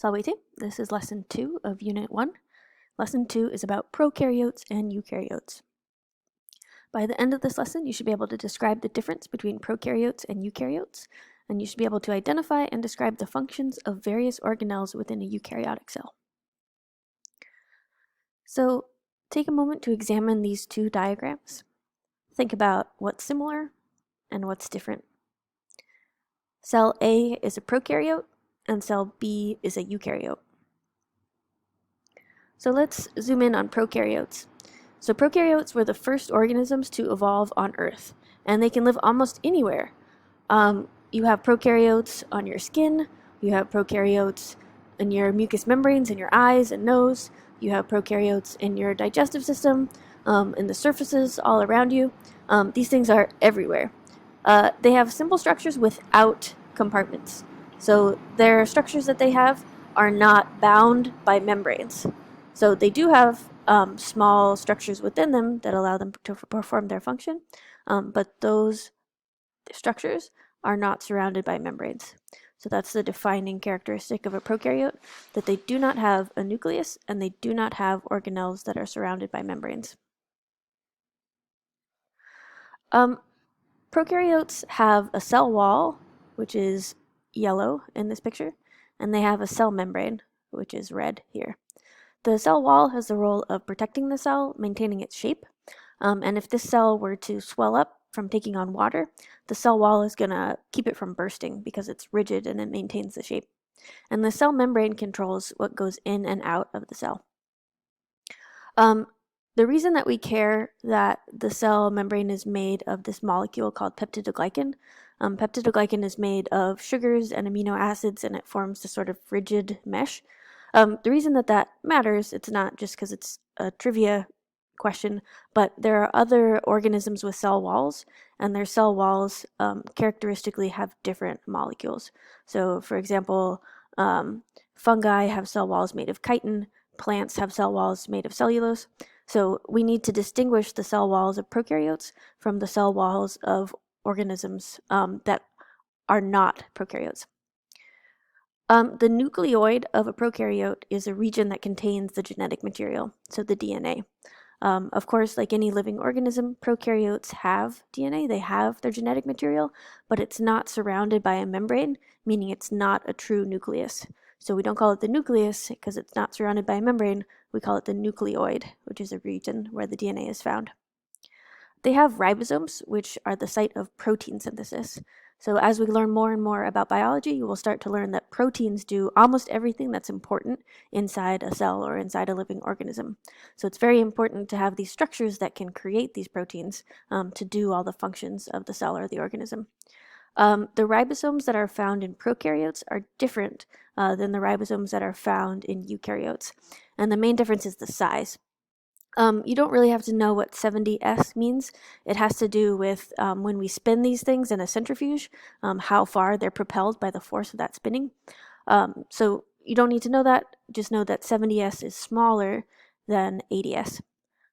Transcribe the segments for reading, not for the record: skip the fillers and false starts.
Salvete. This is lesson 2 of unit 1. Lesson 2 is about prokaryotes and eukaryotes. By the end of this lesson, you should be able to describe the difference between prokaryotes and eukaryotes, and you should be able to identify and describe the functions of various organelles within a eukaryotic cell. So take a moment to examine these two diagrams. Think about what's similar and what's different. Cell A is a prokaryote, and cell B is a eukaryote. So let's zoom in on prokaryotes. So prokaryotes were the first organisms to evolve on Earth, and they can live almost anywhere. You have prokaryotes on your skin, you have prokaryotes in your mucous membranes in your eyes and nose, you have prokaryotes in your digestive system, in the surfaces all around you. These things are everywhere. They have simple structures without compartments. So their structures that they have are not bound by membranes. So they do have small structures within them that allow them to perform their function, but those structures are not surrounded by membranes. So that's the defining characteristic of a prokaryote, that they do not have a nucleus and they do not have organelles that are surrounded by membranes. Prokaryotes have a cell wall, which is yellow in this picture, and they have a cell membrane, which is red here. The cell wall has the role of protecting the cell, maintaining its shape, and if this cell were to swell up from taking on water, the cell wall is going to keep it from bursting because it's rigid and it maintains the shape. And the cell membrane controls what goes in and out of the cell. The reason that we care that the cell membrane is made of this molecule called peptidoglycan, peptidoglycan is made of sugars and amino acids, and it forms this sort of rigid mesh. The reason that matters, it's not just because it's a trivia question, but there are other organisms with cell walls, and their cell walls characteristically have different molecules. So, for example, fungi have cell walls made of chitin, plants have cell walls made of cellulose. So we need to distinguish the cell walls of prokaryotes from the cell walls of organisms that are not prokaryotes. The nucleoid of a prokaryote is a region that contains the genetic material, so the DNA. Of course, like any living organism, prokaryotes have DNA, they have their genetic material, but it's not surrounded by a membrane, meaning it's not a true nucleus. So we don't call it the nucleus because it's not surrounded by a membrane, we call it the nucleoid, which is a region where the DNA is found. They have ribosomes, which are the site of protein synthesis. So as we learn more and more about biology, you will start to learn that proteins do almost everything that's important inside a cell or inside a living organism. So it's very important to have these structures that can create these proteins to do all the functions of the cell or the organism. The ribosomes that are found in prokaryotes are different than the ribosomes that are found in eukaryotes. And the main difference is the size. You don't really have to know what 70S means. It has to do with when we spin these things in a centrifuge, how far they're propelled by the force of that spinning. So you don't need to know that. Just know that 70S is smaller than 80S.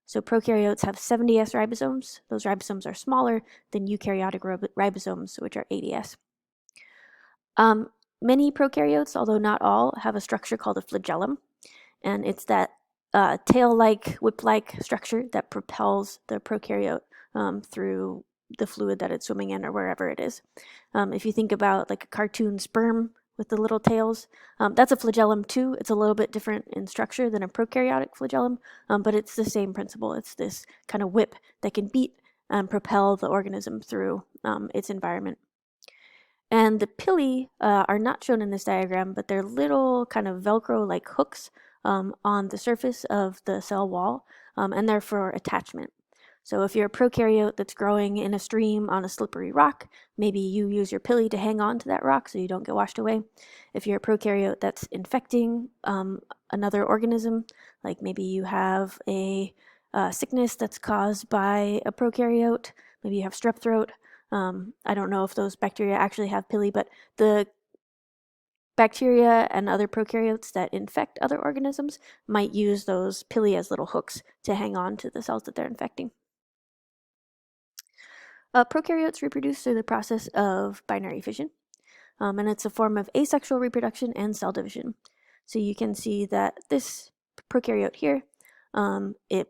So prokaryotes have 70S ribosomes. Those ribosomes are smaller than eukaryotic ribosomes, which are 80S. Many prokaryotes, although not all, have a structure called a flagellum, and it's that tail-like, whip-like structure that propels the prokaryote through the fluid that it's swimming in or wherever it is. If you think about like a cartoon sperm with the little tails, that's a flagellum too. It's a little bit different in structure than a prokaryotic flagellum, but it's the same principle. It's this kind of whip that can beat and propel the organism through its environment. And the pili are not shown in this diagram, but they're little kind of Velcro-like hooks on the surface of the cell wall, and they're for attachment. So if you're a prokaryote that's growing in a stream on a slippery rock, maybe you use your pili to hang on to that rock so you don't get washed away. If you're a prokaryote that's infecting another organism, like maybe you have a sickness that's caused by a prokaryote, maybe you have strep throat. I don't know if those bacteria actually have pili, but the bacteria and other prokaryotes that infect other organisms might use those pili as little hooks to hang on to the cells that they're infecting. Prokaryotes reproduce through the process of binary fission, and it's a form of asexual reproduction and cell division. So you can see that this prokaryote here, it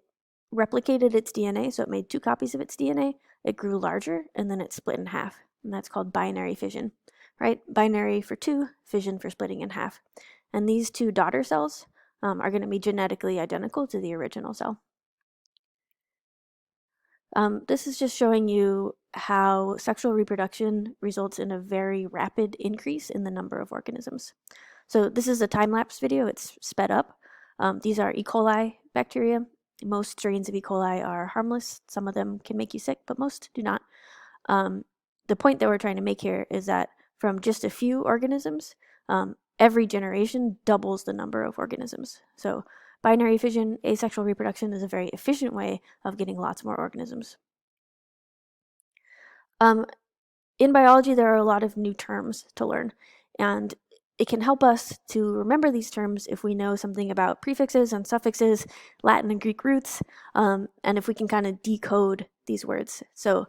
replicated its DNA, so it made 2 copies of its DNA, it grew larger, and then it split in half, and that's called binary fission, right? Binary for 2, fission for splitting in half. And these 2 daughter cells are going to be genetically identical to the original cell. This is just showing you how sexual reproduction results in a very rapid increase in the number of organisms. So this is a time-lapse video, it's sped up. These are E. coli bacteria. Most strains of E. coli are harmless. Some of them can make you sick, but most do not. The point that we're trying to make here is that from just a few organisms, every generation doubles the number of organisms. So binary fission, asexual reproduction is a very efficient way of getting lots more organisms. In biology, there are a lot of new terms to learn, and it can help us to remember these terms if we know something about prefixes and suffixes, Latin and Greek roots, and if we can kind of decode these words. So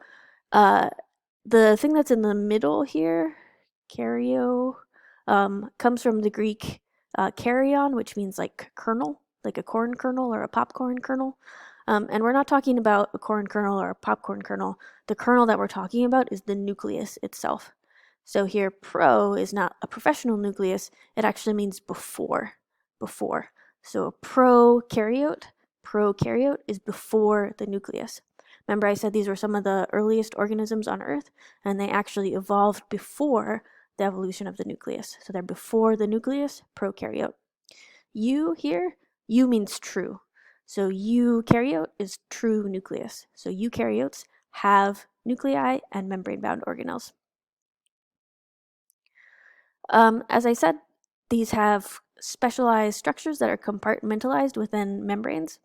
the thing that's in the middle here, karyo, comes from the Greek karyon, which means like kernel, like a corn kernel or a popcorn kernel. And we're not talking about a corn kernel or a popcorn kernel. The kernel that we're talking about is the nucleus itself. So here, pro is not a professional nucleus. It actually means before. So prokaryote is before the nucleus. Remember I said these were some of the earliest organisms on Earth, and they actually evolved before the evolution of the nucleus. So they're before the nucleus, prokaryote. U here, U means true. So eukaryote is true nucleus. So eukaryotes have nuclei and membrane-bound organelles. As I said, these have specialized structures that are compartmentalized within membranes.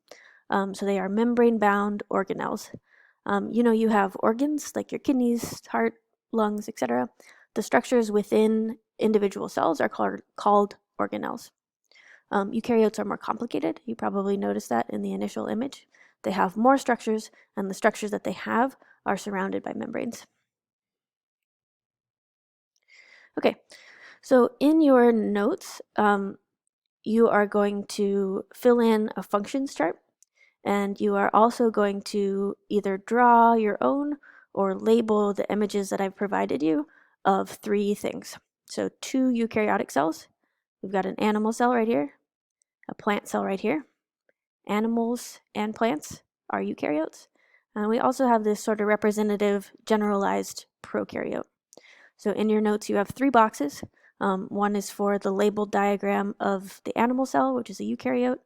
So they are membrane-bound organelles. You have organs like your kidneys, heart, lungs, etc. The structures within individual cells are called organelles. Eukaryotes are more complicated. You probably noticed that in the initial image. They have more structures, and the structures that they have are surrounded by membranes. Okay, so in your notes, you are going to fill in a functions chart, and you are also going to either draw your own or label the images that I've provided you of 3 things. So 2 eukaryotic cells. We've got an animal cell right here, a plant cell right here. Animals and plants are eukaryotes. And we also have this sort of representative generalized prokaryote. So in your notes, you have 3 boxes. One is for the labeled diagram of the animal cell, which is a eukaryote.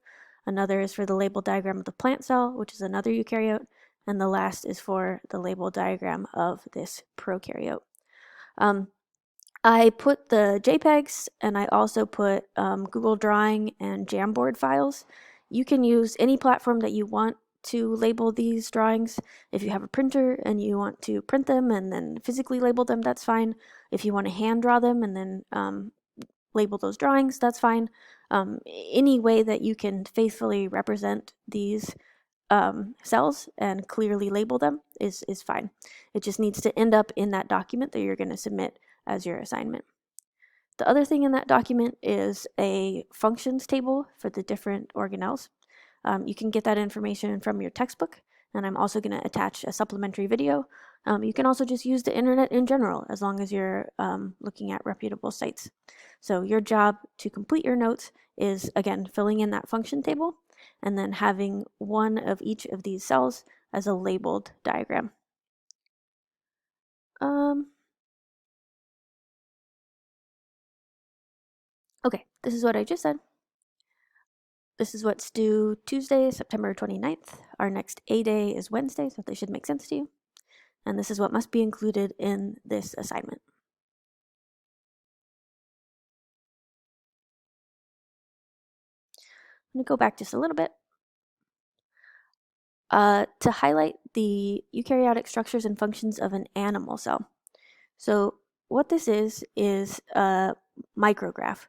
Another is for the labeled diagram of the plant cell, which is another eukaryote. And the last is for the labeled diagram of this prokaryote. I put the JPEGs, and I also put Google Drawing and Jamboard files. You can use any platform that you want to label these drawings. If you have a printer and you want to print them and then physically label them, that's fine. If you want to hand draw them and then label those drawings, that's fine. Any way that you can faithfully represent these cells and clearly label them is fine. It just needs to end up in that document that you're going to submit as your assignment. The other thing in that document is a functions table for the different organelles. You can get that information from your textbook, and I'm also going to attach a supplementary video. You can also just use the internet in general, as long as you're looking at reputable sites. So your job to complete your notes is, again, filling in that function table, and then having one of each of these cells as a labeled diagram. Okay, this is what I just said. This is what's due Tuesday, September 29th. Our next A day is Wednesday, so this should make sense to you. And this is what must be included in this assignment. I'm going to go back just a little bit. To highlight the eukaryotic structures and functions of an animal cell. So what this is a micrograph.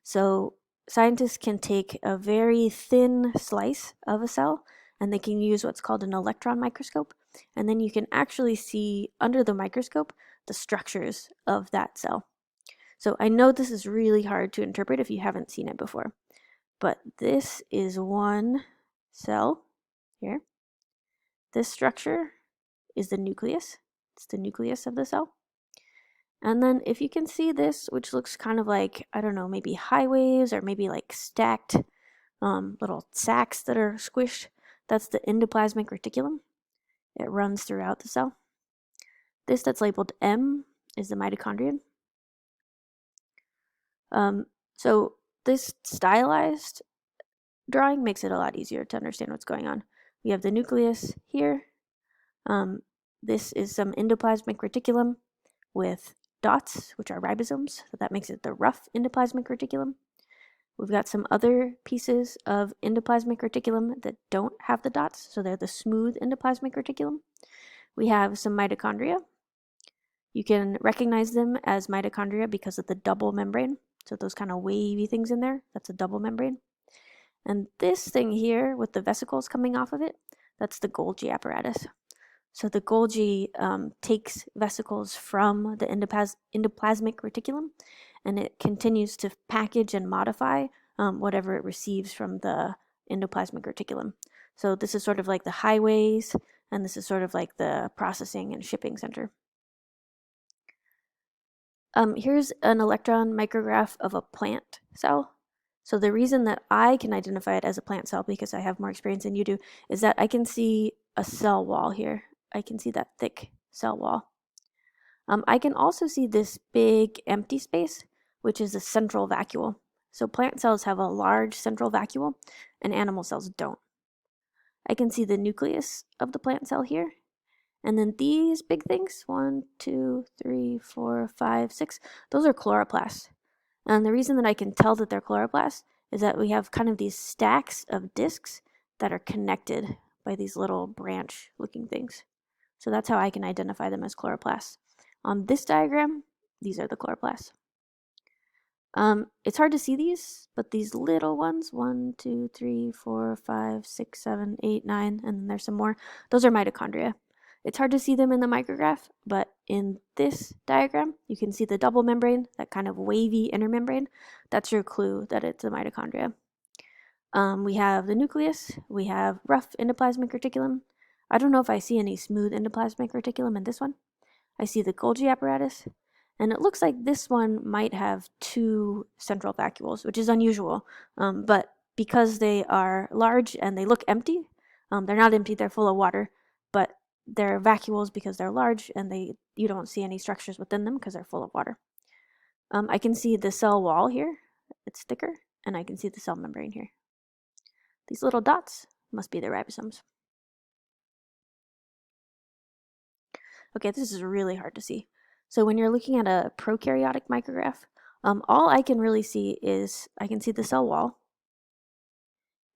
So scientists can take a very thin slice of a cell, and they can use what's called an electron microscope, and then you can actually see under the microscope the structures of that cell. So I know this is really hard to interpret if you haven't seen it before, but this is one cell here. This structure is the nucleus. It's the nucleus of the cell. And then if you can see this, which looks kind of like, I don't know, maybe highways or maybe like stacked little sacs that are squished, that's the endoplasmic reticulum. It runs throughout the cell. This that's labeled M is the mitochondrion. So this stylized drawing makes it a lot easier to understand what's going on. We have the nucleus here. This is some endoplasmic reticulum with dots, which are ribosomes, so that makes it the rough endoplasmic reticulum. We've got some other pieces of endoplasmic reticulum that don't have the dots, so they're the smooth endoplasmic reticulum. We have some mitochondria. You can recognize them as mitochondria because of the double membrane. So those kind of wavy things in there, that's a double membrane. And this thing here with the vesicles coming off of it, that's the Golgi apparatus. So the Golgi takes vesicles from the endoplasmic reticulum, and it continues to package and modify whatever it receives from the endoplasmic reticulum. So this is sort of like the highways, and this is sort of like the processing and shipping center. Here's an electron micrograph of a plant cell. So the reason that I can identify it as a plant cell, because I have more experience than you do, is that I can see a cell wall here. I can see that thick cell wall. I can also see this big empty space, which is a central vacuole. So plant cells have a large central vacuole, and animal cells don't. I can see the nucleus of the plant cell here. And then these big things, 1, 2, 3, 4, 5, 6, those are chloroplasts. And the reason that I can tell that they're chloroplasts is that we have kind of these stacks of discs that are connected by these little branch looking things. So that's how I can identify them as chloroplasts. On this diagram, these are the chloroplasts. It's hard to see these, but these little ones, 1, 2, 3, 4, 5, 6, 7, 8, 9, and then there's some more, those are mitochondria. It's hard to see them in the micrograph, but in this diagram, you can see the double membrane, that kind of wavy inner membrane. That's your clue that it's a mitochondria. We have the nucleus, we have rough endoplasmic reticulum. I don't know if I see any smooth endoplasmic reticulum in this one. I see the Golgi apparatus, and it looks like this one might have 2 central vacuoles, which is unusual, but because they are large and they look empty, they're not empty, they're full of water, but they're vacuoles because they're large and you don't see any structures within them because they're full of water. I can see the cell wall here, it's thicker, and I can see the cell membrane here. These little dots must be the ribosomes. Okay, this is really hard to see. So when you're looking at a prokaryotic micrograph, all I can really see is, I can see the cell wall,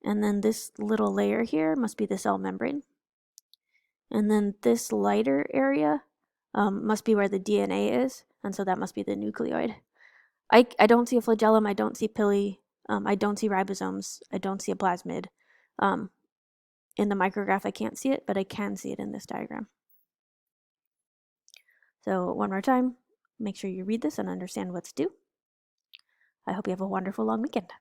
and then this little layer here must be the cell membrane. And then this lighter area must be where the DNA is, and so that must be the nucleoid. I don't see a flagellum, I don't see pili, I don't see ribosomes, I don't see a plasmid. In the micrograph I can't see it, but I can see it in this diagram. So one more time, make sure you read this and understand what's due. I hope you have a wonderful long weekend.